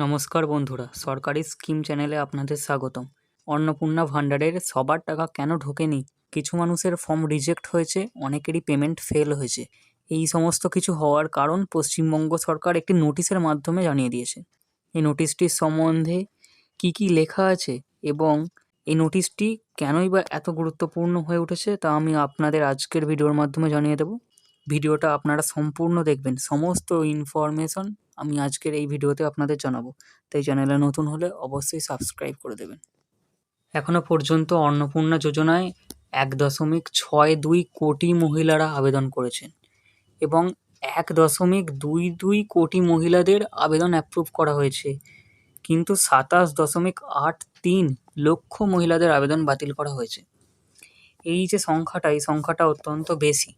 নমস্কার বন্ধুরা, সরকারি স্কিম চ্যানেলে আপনাদের স্বাগতম। অন্নপূর্ণা ভাণ্ডারের সবার টাকা কেন ঢোকেনি? কিছু মানুষের ফর্ম রিজেক্ট হয়েছে, অনেকেরই পেমেন্ট ফেল হয়েছে। এই সমস্ত কিছু হওয়ার কারণ পশ্চিমবঙ্গ সরকার একটি নোটিশের মাধ্যমে জানিয়ে দিয়েছে। এই নোটিশটির সম্বন্ধে কি লেখা আছে এবং এই নোটিশটি কেনই বা এত গুরুত্বপূর্ণ হয়ে উঠেছে তা আমি আপনাদের আজকের ভিডিওর মাধ্যমে জানিয়ে দেব। ভিডিওটা আপনারা সম্পূর্ণ দেখবেন, সমস্ত ইনফরমেশন আমি আজকের এই ভিডিওতে আপনাদের জানাবো। তাই চ্যানেলে নতুন হলে অবশ্যই সাবস্ক্রাইব করে দেবেন। এখনও পর্যন্ত অন্নপূর্ণা যোজনায় 1.62 কোটি মহিলারা আবেদন করেছেন এবং 1.22 কোটি মহিলাদের আবেদন অ্যাপ্রুভ করা হয়েছে, কিন্তু 27.83 লক্ষ মহিলাদের আবেদন বাতিল করা হয়েছে। এই যে সংখ্যাটা, এই সংখ্যাটা অত্যন্ত বেশি।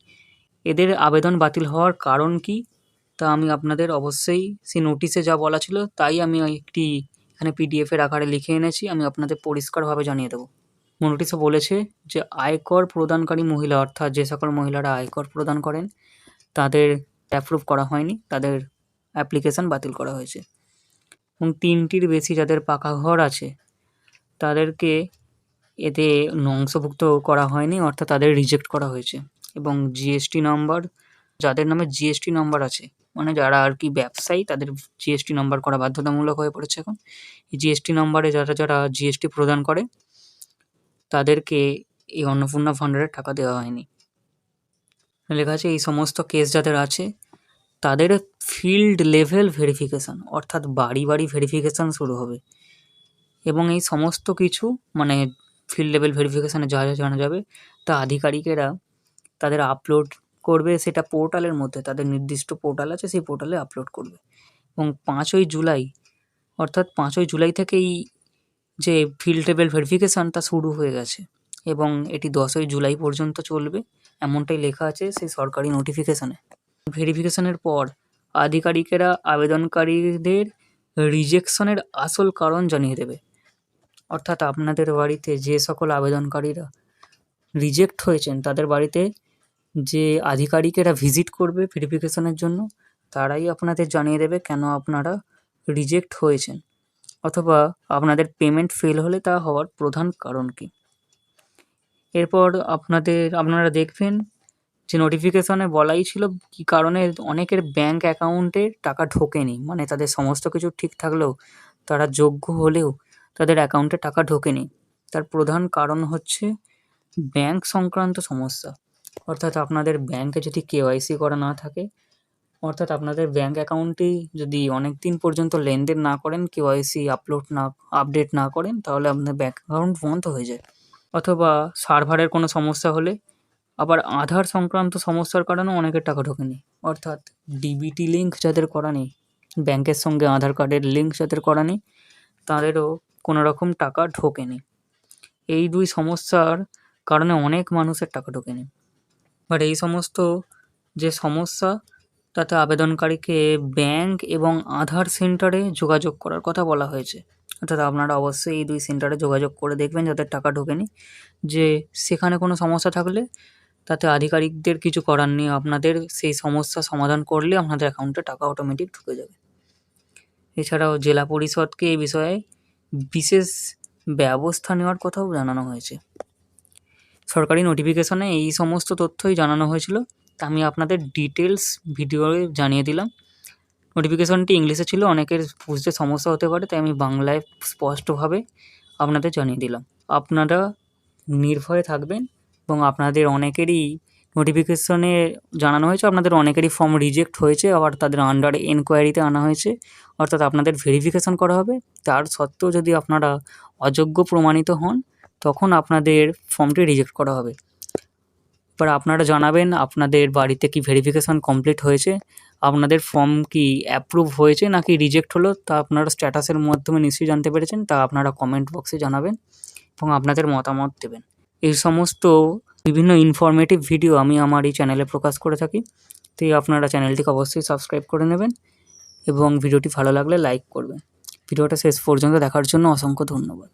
এদের আবেদন বাতিল হওয়ার কারণ কি তা আমি আপনাদের অবশ্যই সেই নোটিশে যা বলা ছিল তাই আমি একটি এখানে পিডিএফের আকারে লিখে এনেছি, আমি আপনাদের পরিষ্কারভাবে জানিয়ে দেবো। নোটিশে বলেছে যে আয়কর প্রদানকারী মহিলা, অর্থাৎ যে সকল মহিলারা আয়কর প্রদান করেন তাদের অ্যাপ্রুভ করা হয়নি, তাদের অ্যাপ্লিকেশান বাতিল করা হয়েছে। এবং 3টির বেশি যাদের পাকা ঘর আছে তাদেরকে এতে অংশভুক্ত করা হয়নি, অর্থাৎ তাদের রিজেক্ট করা হয়েছে। এবং জিএসটি নাম্বার, যাদের নামে জিএসটি নাম্বার আছে, মানে যারা আর কি ব্যবসায়ী, তাদের জিএসটি নাম্বার করা বাধ্যতামূলক হয়ে পড়েছে এখন। এই জিএসটি নাম্বারে যারা জিএসটি প্রদান করে তাদেরকে এই অন্নপূর্ণা ভাণ্ডারের টাকা দেওয়া হয়নি। লেখা আছে এই সমস্ত কেস যাদের আছে তাদের ফিল্ড লেভেল ভেরিফিকেশান, অর্থাৎ বাড়ি ভেরিফিকেশান শুরু হবে। এবং এই সমস্ত কিছু মানে ফিল্ড লেভেল ভেরিফিকেশানে যা জানা যাবে তা আধিকারিকেরা তাদের আপলোড করবে, সেটা পোর্টালের মধ্যে, তাদের নির্দিষ্ট পোর্টাল আছে, সেই পোর্টালে আপলোড করবে। এবং 5ই জুলাই, অর্থাৎ 5ই জুলাই থেকেই যে ফিল্ড লেভেল ভেরিফিকেশান তা শুরু হয়ে গেছে এবং এটি 10ই জুলাই পর্যন্ত চলবে, এমনটাই লেখা আছে সেই সরকারি নোটিফিকেশানে। ভেরিফিকেশানের পর আধিকারিকেরা আবেদনকারীদের রিজেকশনের আসল কারণ জানিয়ে দেবে। অর্থাৎ আপনাদের বাড়িতে যে সকল আবেদনকারীরা রিজেক্ট হয়েছেন তাদের বাড়িতে যে আধিকারিকেরা ভিজিট করবে ভেরিফিকেশানের জন্য, তারাই আপনাদের জানিয়ে দেবে কেন আপনারা রিজেক্ট হয়েছেন, অথবা আপনাদের পেমেন্ট ফেল হলে তা হওয়ার প্রধান কারণ কী। এরপর আপনারা দেখবেন যে নোটিফিকেশনে বলাই ছিল কী কারণে অনেকের ব্যাঙ্ক অ্যাকাউন্টে টাকা ঢোকেনি, মানে তাদের সমস্ত কিছু ঠিক থাকলেও, তারা যোগ্য হলেও তাদের অ্যাকাউন্টে টাকা ঢোকেনি। তার প্রধান কারণ হচ্ছে ব্যাঙ্ক সংক্রান্ত সমস্যা। অর্থাৎ আপনাদের ব্যাঙ্কে যদি কেওয়াইসি করা না থাকে, অর্থাৎ আপনাদের ব্যাঙ্ক অ্যাকাউন্টেই যদি অনেক দিন পর্যন্ত লেনদেন না করেন, কেওয়াইসি আপডেট না করেন, তাহলে আপনার ব্যাঙ্ক অ্যাকাউন্ট বন্ধ হয়ে যায়। অথবা সার্ভারের কোনো সমস্যা হলে, আবার আধার সংক্রান্ত সমস্যার কারণেও অনেকের টাকা ঢোকেনি। অর্থাৎ ডিবিটি লিঙ্ক যাদের করা নেই, ব্যাঙ্কের সঙ্গে আধার কার্ডের লিঙ্ক যাদের করা নেই, তাদেরও কোনো রকম টাকা ঢোকেনি। এই 2 সমস্যার কারণে অনেক মানুষের টাকা ঢোকেনি। বাট এই সমস্ত যে সমস্যা, তাতে আবেদনকারীকে ব্যাঙ্ক এবং আধার সেন্টারে যোগাযোগ করার কথা বলা হয়েছে। অর্থাৎ আপনারা অবশ্যই এই 2 সেন্টারে যোগাযোগ করে দেখবেন যাদের টাকা ঢোকেনি, যে সেখানে কোনো সমস্যা থাকলে তাতে আধিকারিকদের কিছু করার নেই, আপনাদের সেই সমস্যা সমাধান করলে আপনাদের অ্যাকাউন্টে টাকা অটোমেটিক ঢুকে যাবে। এছাড়াও জেলা পরিষদকে এই বিষয়ে বিশেষ ব্যবস্থা নেওয়ার কথাও জানানো হয়েছে। সরকারি নোটিফিকেশনে এই সমস্ত তথ্যই জানানো হয়েছিল, তা আমি আপনাদের ডিটেলস ভিডিওয়ে জানিয়ে দিলাম। নোটিফিকেশনটি ইংলিশে ছিল, অনেকের বুঝতে সমস্যা হতে পারে, তাই আমি বাংলায় স্পষ্টভাবে আপনাদের জানিয়ে দিলাম। আপনারা নির্ভয়ে থাকবেন এবং আপনাদের অনেকেরই নোটিফিকেশনে জানানো হয়েছে আপনাদের অনেকেরই ফর্ম রিজেক্ট হয়েছে, আবার তাদের আন্ডার এনকোয়ারিতে আনা হয়েছে, অর্থাৎ আপনাদের ভেরিফিকেশান করা হবে। তার সত্ত্বেও যদি আপনারা অযোগ্য প্রমাণিত হন, তখন আপনাদের ফর্মটি রিজেক্ট করা হবে। এবার আপনারা জানাবেন আপনাদের বাড়িতে কি ভেরিফিকেশান কমপ্লিট হয়েছে, আপনাদের ফর্ম কি অ্যাপ্রুভ হয়েছে নাকি রিজেক্ট হলো, তা আপনারা স্ট্যাটাসের মাধ্যমে নিশ্চয়ই জানতে পেরেছেন, তা আপনারা কমেন্ট বক্সে জানাবেন এবং আপনাদের মতামত দেবেন। এই সমস্ত বিভিন্ন ইনফরমেটিভ ভিডিও আমি আমার এই চ্যানেলে প্রকাশ করে থাকি, তাই আপনারা চ্যানেলটিকে অবশ্যই সাবস্ক্রাইব করে নেবেন এবং ভিডিওটি ভালো লাগলে লাইক করবেন। ভিডিওটা শেষ পর্যন্ত দেখার জন্য অসংখ্য ধন্যবাদ।